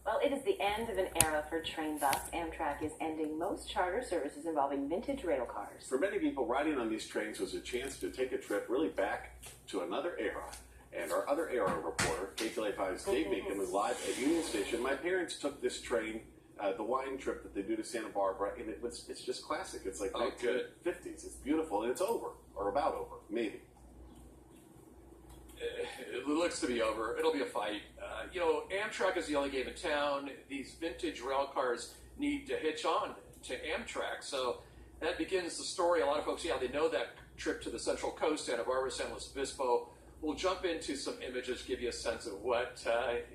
Well, it is the end of an era for train buffs. Amtrak is ending most charter services involving vintage rail cars. For many people, riding on these trains was a chance to take a trip really back to another era. And our other era reporter, KTLA 5's Dave Mecham, is live at Union Station. My parents took this train, the wine trip that they do to Santa Barbara, and it's just classic. It's like 1950s. It's beautiful, and it's over, or about over, maybe. It looks to be over. It'll be a fight. Amtrak is the only game in town. These vintage rail cars need to hitch on to Amtrak. So that begins the story. A lot of folks, they know that trip to the Central Coast, Santa Barbara, San Luis Obispo. We'll jump into some images, give you a sense of what,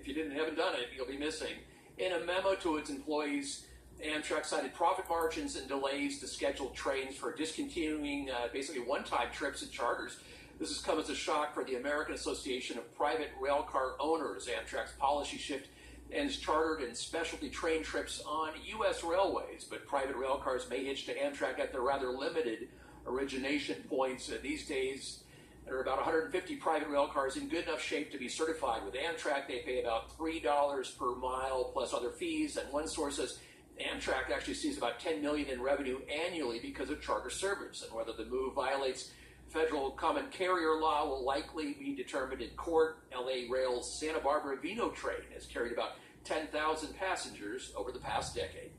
if you haven't done it, you'll be missing. In a memo to its employees, Amtrak cited profit margins and delays to scheduled trains for discontinuing basically one-time trips and charters. This has come as a shock for the American Association of Private Railcar Owners. Amtrak's policy shift ends chartered and specialty train trips on U.S. railways, but private railcars may hitch to Amtrak at their rather limited origination points. These days, there are about 150 private railcars in good enough shape to be certified with Amtrak. They pay about $3 per mile plus other fees, and one source says Amtrak actually sees about $10 million in revenue annually because of charter service, and whether the move violates federal common carrier law will likely be determined in court. LA Rail's Santa Barbara Vino train has carried about 10,000 passengers over the past decade.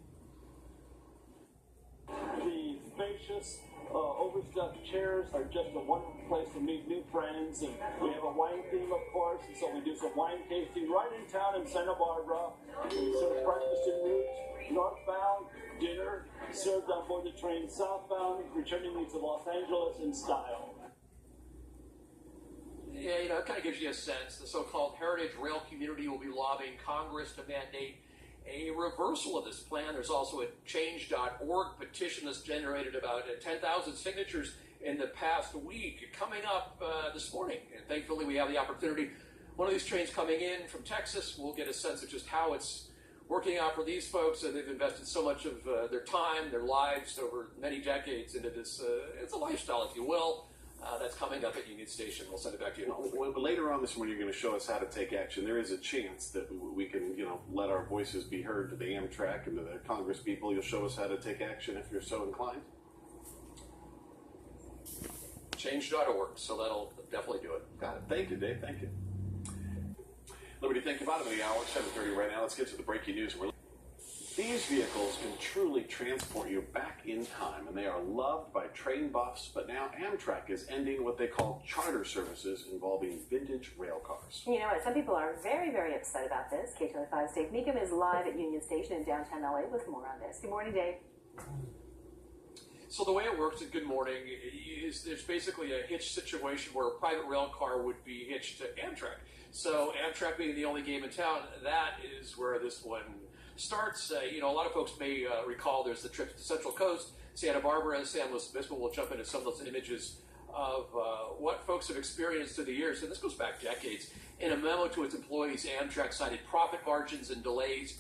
The spacious, overstuffed chairs are just a wonderful place to meet new friends, and we have a wine theme, of course, and so we do some wine tasting right in town in Santa Barbara. We serve breakfast en route, northbound, dinner, served on board the train southbound, returning you to Los Angeles in style. Yeah, it kind of gives you a sense. The so-called heritage rail community will be lobbying Congress to mandate a reversal of this plan. There's also a change.org petition that's generated about 10,000 signatures in the past week. Coming up this morning, and thankfully we have the opportunity. One of these trains coming in from Texas, we'll get a sense of just how it's working out for these folks. They've invested so much of their time, their lives over many decades into this. It's a lifestyle, if you will. That's coming up at Union Station. We'll send it back to you. Well, later on this morning, you're going to show us how to take action. There is a chance that we can, let our voices be heard to the Amtrak and to the Congress people. You'll show us how to take action if you're so inclined. Change.org, so that'll definitely do it. Got it. Thank you, Dave. Thank you. Liberty, think about it in the hour. 7:30 right now. Let's get to the breaking news. These vehicles can truly transport you back in time, and they are loved by train buffs, but now Amtrak is ending what they call charter services involving vintage rail cars. You know what? Some people are very, very upset about this. KTLA 5's Dave Mecham is live at Union Station in downtown LA with more on this. Good morning, Dave. So the way it works at Good Morning is there's basically a hitch situation where a private rail car would be hitched to Amtrak. So Amtrak being the only game in town, that is where this one starts. A lot of folks may recall there's the trip to the Central Coast, Santa Barbara, San Luis Obispo. We'll jump into some of those images of what folks have experienced through the years, and this goes back decades. In a memo to its employees, Amtrak cited profit margins and delays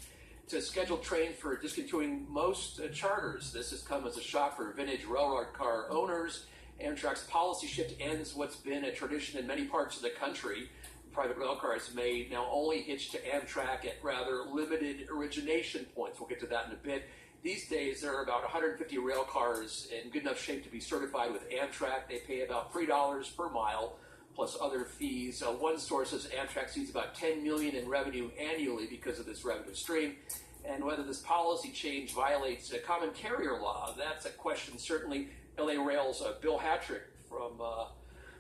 to scheduled trains for discontinuing most charters. This has come as a shock for vintage railroad car owners. Amtrak's policy shift ends what's been a tradition in many parts of the country. Private rail cars may now only hitch to Amtrak at rather limited origination points. We'll get to that in a bit. These days, there are about 150 rail cars in good enough shape to be certified with Amtrak. They pay about $3 per mile plus other fees. One source says Amtrak sees about $10 million in revenue annually because of this revenue stream. And whether this policy change violates common carrier law, that's a question. Certainly, LA Rail's Bill Hattrick from a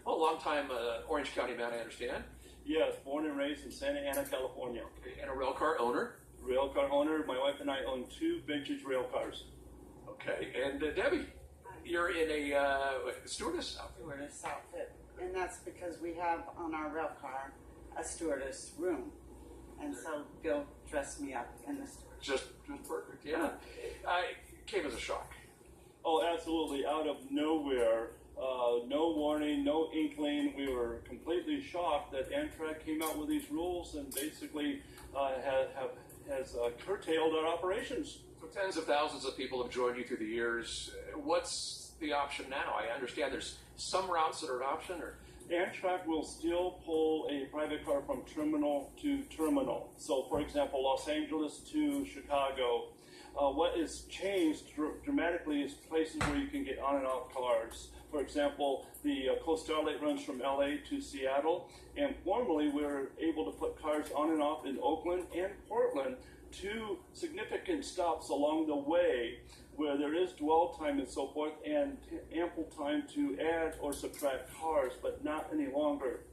long-time Orange County man, I understand. Yes, born and raised in Santa Ana, California. Okay, and a rail car owner. Rail car owner. My wife and I own 2 vintage rail cars. Okay, and Debbie, you're in a stewardess outfit. Stewardess outfit, and that's because we have on our rail car a stewardess room, and so Bill dressed me up in the stewardess. Just perfect, yeah. Came as a shock. Oh, absolutely, out of nowhere. No warning, no inkling. We were completely shocked that Amtrak came out with these rules and basically has curtailed our operations. So tens of thousands of people have joined you through the years. What's the option now? I understand there's some routes that are an option, or Amtrak will still pull a private car from terminal to terminal. So, for example, Los Angeles to Chicago. What is changed dramatically is places where you can get on and off cars. For example, the Coast Starlight runs from LA to Seattle, and formerly we were able to put cars on and off in Oakland and Portland, two significant stops along the way where there is dwell time and so forth, and ample time to add or subtract cars, but not any longer.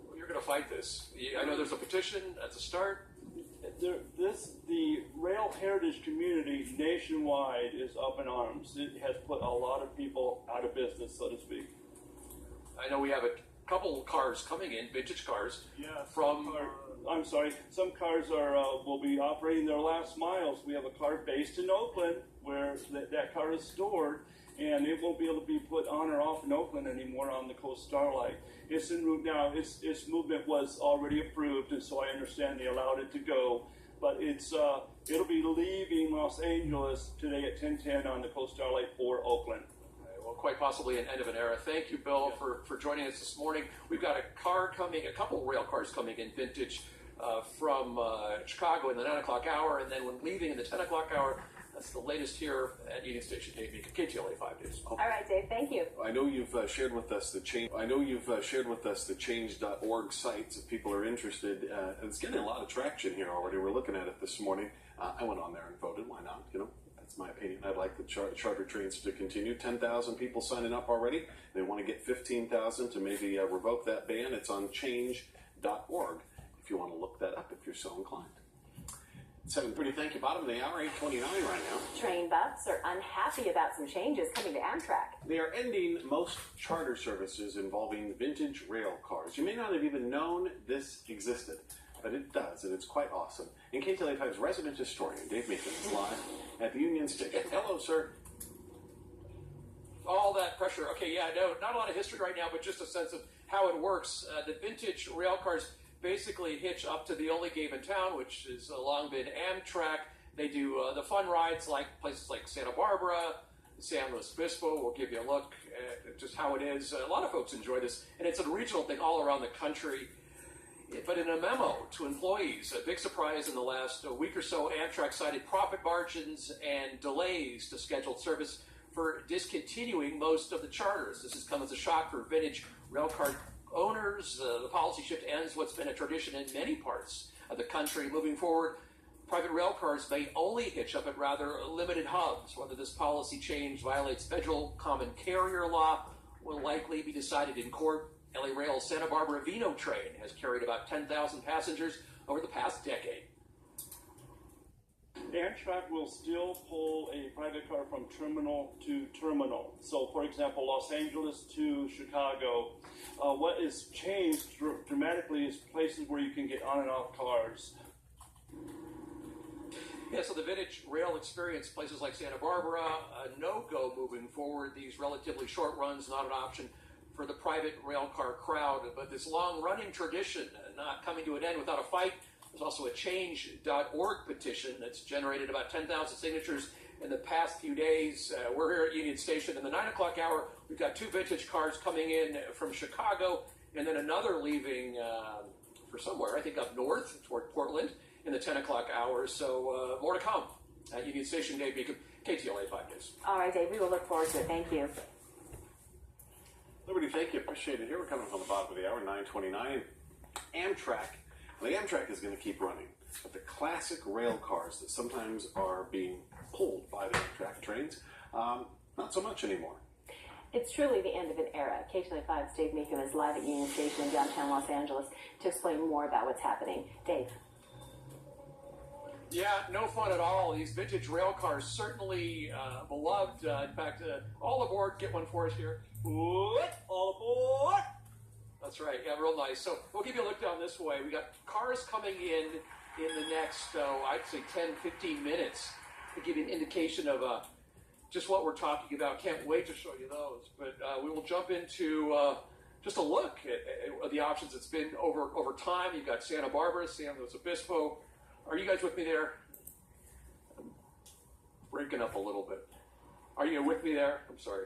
Well, you're going to fight this. I know there's a petition at the start. The rail heritage community nationwide is up in arms. It has put a lot of people out of business, so to speak. I know we have a couple cars coming in, vintage cars. Yeah, from. I'm sorry. Some cars will be operating their last miles. We have a car based in Oakland where that car is stored, and it won't be able to be put on or off in Oakland anymore on the Coast Starlight. It's en route now. Its movement was already approved, and so I understand they allowed it to go. But it'll be leaving Los Angeles today at 10:10 on the Coast Starlight for Oakland. Well, quite possibly an end of an era. Thank you, Bill, for joining us this morning. We've got a couple rail cars coming in vintage from Chicago in the 9 o'clock hour, and then when leaving in the 10 o'clock hour. That's the latest here at Union Station, Dave Mecham, KTLA 5 News. All right, Dave. Thank you. I know you've shared with us the change.org sites if people are interested. And it's getting a lot of traction here already. We're looking at it this morning. I went on there and voted. Why not? That's my opinion. I'd like the charter trains to continue. 10,000 people signing up already. They want to get 15,000 to maybe revoke that ban. It's on change.org if you want to look that up if you're so inclined. 7:30, thank you. Bottom of the hour, 8:29 right now. Train buffs are unhappy about some changes coming to Amtrak. They are ending most charter services involving vintage rail cars. You may not have even known this existed, but it does, and it's quite awesome. And KTLA 5's resident historian, Dave Mecham, is live at the Union Station. Hello, sir. All that pressure. Okay, yeah, no, not a lot of history right now, but just a sense of how it works. The vintage rail cars basically hitch up to the only game in town, which has long been Amtrak. They do the fun rides like places like Santa Barbara, San Luis Obispo. We'll give you a look at just how it is. A lot of folks enjoy this, and it's a regional thing all around the country. But in a memo to employees, a big surprise in the last week or so, Amtrak cited profit margins and delays to scheduled service for discontinuing most of the charters. This has come as a shock for vintage railcar owners. The policy shift ends what's been a tradition in many parts of the country. Moving forward, private rail cars may only hitch up at rather limited hubs. Whether this policy change violates federal common carrier law will likely be decided in court. LA Rail's Santa Barbara Vino train has carried about 10,000 passengers over the past decade. Amtrak will still pull a private car from terminal to terminal. So, for example, Los Angeles to Chicago. What is changed dramatically is places where you can get on and off cars. Yeah, so the vintage rail experience, places like Santa Barbara, a no-go moving forward. These relatively short runs, not an option for the private rail car crowd. But this long-running tradition not coming to an end without a fight. There's also a change.org petition that's generated about 10,000 signatures in the past few days. We're here at Union Station in the 9 o'clock hour. We've got two vintage cars coming in from Chicago, and then another leaving for somewhere, I think up north toward Portland in the 10 o'clock hour. So more to come at Union Station. Dave Mecham, KTLA 5 News. All right, Dave, we will look forward to it. Thank you. Liberty, thank you. Appreciate it. Here we're coming from the bottom of the hour, 9:29. Amtrak. The Amtrak is going to keep running, but the classic rail cars that sometimes are being pulled by the Amtrak trains, not so much anymore. It's truly the end of an era. KTLA 5's Dave Mecham is live at Union Station in downtown Los Angeles to explain more about what's happening. Dave. Yeah, no fun at all. These vintage rail cars certainly beloved. In fact, all aboard. Get one for us here. All aboard. That's right. Yeah, real nice. So we'll give you a look down this way. We got cars coming in the next, I'd say 10, 15 minutes to give you an indication of just what we're talking about. Can't wait to show you those. But we will jump into just a look at the options. It's been over time. You've got Santa Barbara, San Luis Obispo. Are you guys with me there? I'm breaking up a little bit. Are you with me there? I'm sorry.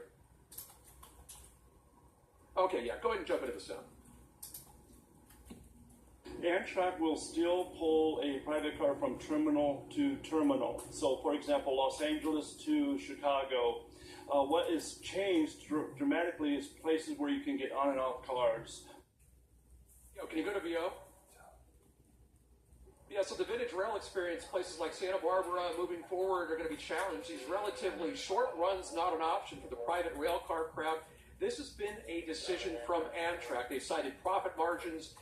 Okay, yeah, go ahead and jump into the sound. Amtrak will still pull a private car from terminal to terminal. So, for example, Los Angeles to Chicago. What is changed dramatically is places where you can get on and off cars. Yo, can you go to VO? Yeah, so the vintage rail experience, places like Santa Barbara moving forward are going to be challenged. These relatively short runs, not an option for the private rail car crowd. This has been a decision from Amtrak. They cited profit margins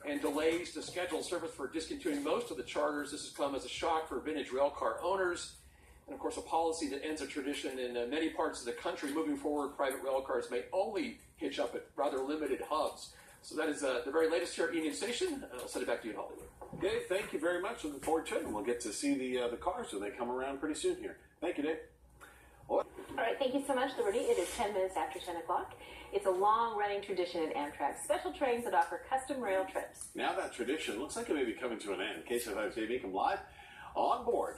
and delays to schedule service for discontinuing most of the charters. This has come as a shock for vintage rail car owners. And of course, a policy that ends a tradition in many parts of the country. Moving forward, private rail cars may only hitch up at rather limited hubs. So that is the very latest here at Union Station. I'll send it back to you in Hollywood. Okay, thank you very much. Looking forward to it, and we'll get to see the cars when they come around pretty soon here. Thank you, Dave. All right, thank you so much, Liberty. It is 10 minutes after 10 o'clock. It's a long-running tradition at Amtrak, special trains that offer custom rail trips. Now that tradition looks like it may be coming to an end. KTLA's Dave Mecham live on board.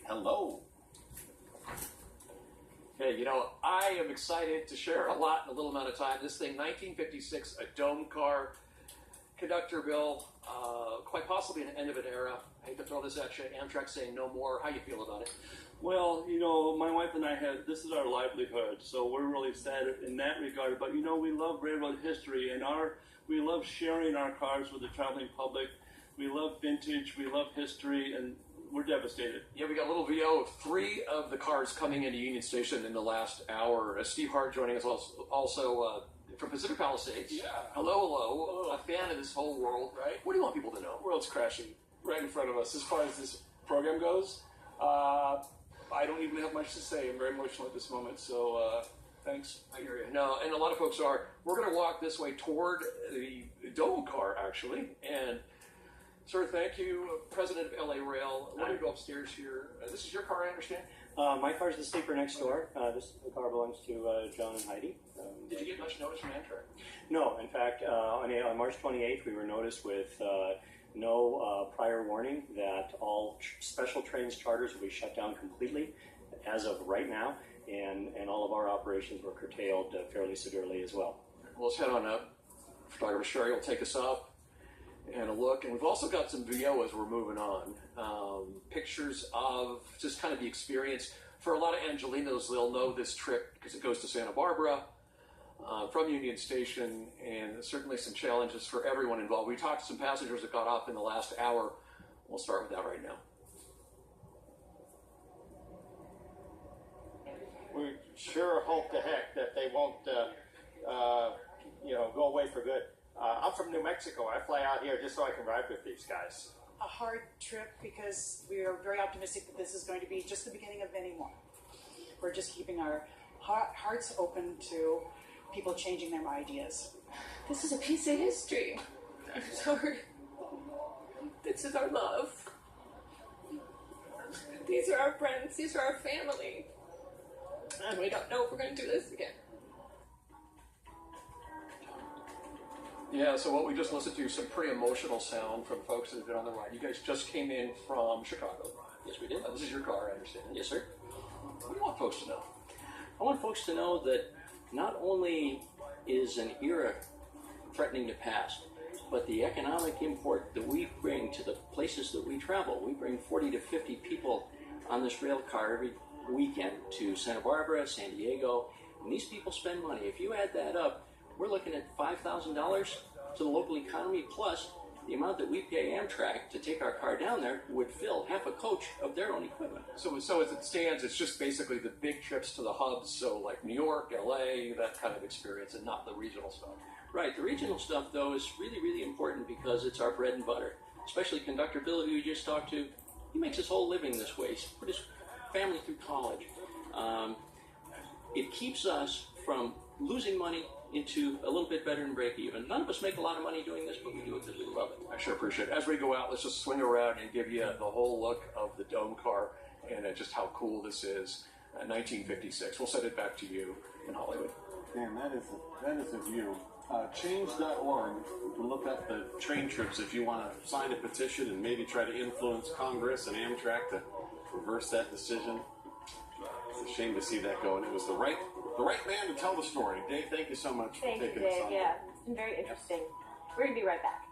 Hello. Hey, you know, I am excited to share a lot in a little amount of time. This thing, 1956, a dome car, conductor bill, quite possibly an end of an era. I hate to throw this at you. Amtrak saying no more. How you feel about it? Well, you know, my wife and I this is our livelihood, so we're really sad in that regard. But, you know, we love railroad history, and we love sharing our cars with the traveling public. We love vintage, we love history, and we're devastated. Yeah, we got a little VO of 3 of the cars coming into Union Station in the last hour. Steve Hart joining us also from Pacific Palisades. Yeah. Hello. A fan of this whole world. Right. What do you want people to know? World's crashing right in front of us. As far as this program goes, I don't even have much to say. I'm very emotional at this moment, so thanks. I hear you. No, and a lot of folks are. We're going to walk this way toward the dome car, actually. And, sir, thank you, President of LA Rail. We're going to go upstairs here. This is your car, I understand? My car's the sleeper next door. The car belongs to John and Heidi. Did you get much notice from Amtrak? No, in fact, on March 28th, we were noticed with no prior warning that all special trains charters will be shut down completely as of right now, and all of our operations were curtailed fairly severely as well. Well, let's head on up. Photographer Sherry will take us up and a look. And we've also got some VO as we're moving on. Pictures of just kind of the experience. For a lot of Angelinos, they'll know this trip because it goes to Santa Barbara from Union Station, and certainly some challenges for everyone involved. We talked to some passengers that got off in the last hour. We'll start with that right now. We sure hope to heck that they won't, go away for good. I'm from New Mexico. I fly out here just so I can ride with these guys. A hard trip because we are very optimistic that this is going to be just the beginning of many more. We're just keeping our hearts open to people changing their ideas. This is a piece of history. I'm sorry. This is our love. These are our friends. These are our family. And we don't know if we're going to do this again. Yeah, so what we just listened to is some pretty emotional sound from folks that have been on the ride. You guys just came in from Chicago. Yes, we did. This is your car, I understand. Yes, sir. What do you want folks to know? I want folks to know that not only is an era threatening to pass, but the economic import that we bring to the places that we travel. We bring 40 to 50 people on this rail car every weekend to Santa Barbara, San Diego, and these people spend money. If you add that up, we're looking at $5,000 to the local economy, plus the amount that we pay Amtrak to take our car down there would fill half a coach of their own equipment. So as it stands, it's just basically the big trips to the hubs, so like New York, LA, that kind of experience, and not the regional stuff. Right. The regional stuff, though, is really, really important because it's our bread and butter. Especially Conductor Bill, who you just talked to, he makes his whole living this way. He's put his family through college. It keeps us from losing money into a little bit better than break even. None of us make a lot of money doing this, but we do it because we love it. I sure appreciate it. As we go out, let's just swing around and give you the whole look of the dome car and just how cool this is. 1956. We'll send it back to you in Hollywood. Man, that is a view. Change.org to look up the train trips if you want to sign a petition and maybe try to influence Congress and Amtrak to reverse that decision. It's a shame to see that go, and it was the right man to tell the story. Dave, thank you so much for Thank you, taking us Dave. on. Yeah, it's been very interesting. We're going to be right back.